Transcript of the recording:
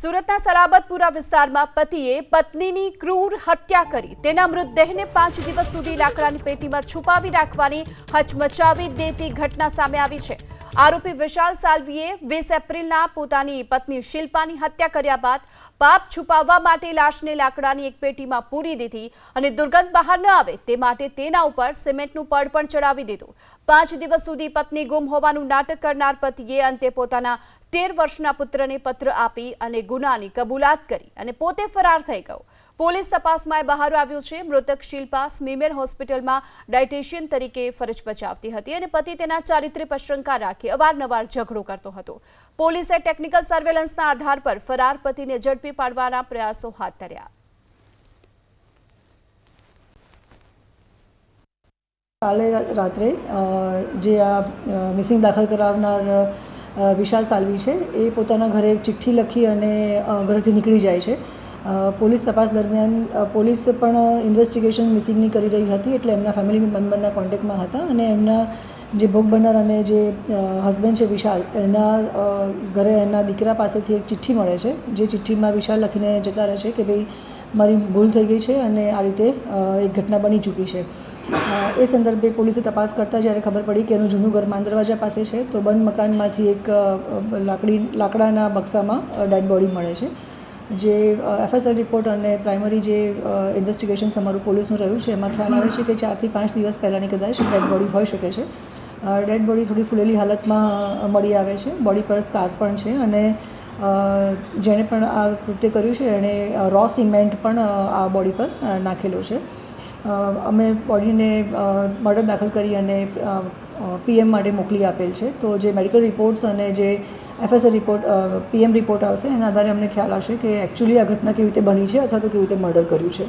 સુરતના સલાબતપુરા વિસ્તારમાં પતિએ પત્નીની ક્રૂર હત્યા કરી તેના મૃતદેહને 5 દિવસ સુધી લાકડાની પેટીમાં છુપાવી રાખવાની હચમચાવી દેતી ઘટના સામે આવી છે। આરોપી વિશાલ સાલ્વીએ 20 એપ્રિલના પોતાની પત્ની શિલ્પાની હત્યા કર્યા બાદ પાપ છુપાવવા માટે લાશને લાકડાની એક પેટીમાં પૂરી દીધી અને દુર્ગંધ બહાર ન આવે તે માટે તેના ઉપર સિમેન્ટનું પડ પણ ચડાવી દીધું। 5 દિવસ સુધી પત્ની ગુમ હોવાનું નાટક કરનાર પતિએ અંતે પોતાના 13 વર્ષના પુત્રને પત્ર આપી અને ગુનાની કબૂલાત કરી અને પોતે ફરાર થઈ ગયો। પોલીસ તપાસમાં બહાર આવ્યું છે મૃતક શિલ્પા સ્મીમેર હોસ્પિટલમાં ડાયટિશિયન તરીકે ફરજ બજાવતી હતી અને પતિ તેના ચારિત્ર્ય પર શંકા રાખી અવારનવાર ઝઘડો કરતો હતો। પોલીસે ટેકનિકલ સર્વેલન્સના આધાર પર ફરાર પતિને ઝડપી પાડવાના પ્રયાસો હાથ ધર્યા। કાલે રાત્રે જે આ મિસિંગ દાખલ કરાવનાર વિશાલ સાલ્વી છે એ પોતાના ઘરે એક ચિઠ્ઠી લખી અને ઘરેથી નીકળી જાય છે। પોલીસ તપાસ દરમિયાન પોલીસ પણ ઇન્વેસ્ટિગેશન મિસિંગની કરી રહી હતી એટલે એમના ફેમિલી મેમ્બરના કોન્ટેક્ટમાં હતા અને એમના જે ભોગ બનનાર અને જે હસબન્ડ છે વિશાલ એના ઘરે એના દીકરા પાસેથી એક ચિઠ્ઠી મળે છે જે ચિઠ્ઠીમાં વિશાલ લખીને જતા રહે છે કે ભાઈ મારી ભૂલ થઈ ગઈ છે અને આ રીતે એક ઘટના બની ચૂકી છે। એ સંદર્ભે પોલીસે તપાસ કરતાં જ્યારે ખબર પડી કે એનું જૂનું ઘર માંદરવાજા પાસે છે તો બંધ મકાનમાંથી એક લાકડાના બક્સામાં ડેડ બોડી મળે છે। જે એફએસઆર રિપોર્ટ અને પ્રાઇમરી જે ઇન્વેસ્ટિગેશન અમારું પોલીસનું રહ્યું છે એમાં ખ્યાલ આવે છે કે 4 થી 5 દિવસ પહેલાંની કદાચ ડેડ બોડી હોઈ શકે છે। ડેડ બોડી થોડી ફૂલેલી હાલતમાં મળી આવે છે, બોડી પર સ્કાર પણ છે અને જેણે પણ આ કૃત્ય કર્યું છે એણે રો સિમેન્ટ પણ આ બોડી પર નાખેલો છે। અમે બોડીને મર્ડર દાખલ કરી અને પીએમ માટે મોકલી આપેલ છે। તો જે મેડિકલ રિપોર્ટ્સ અને જે એફએસઆર રિપોર્ટ પીએમ રિપોર્ટ આવશે એના આધારે અમને ખ્યાલ આવશે કે એકચ્યુઅલી આ ઘટના કેવી રીતે બની છે અથવા તો કેવી રીતે મર્ડર કર્યું છે।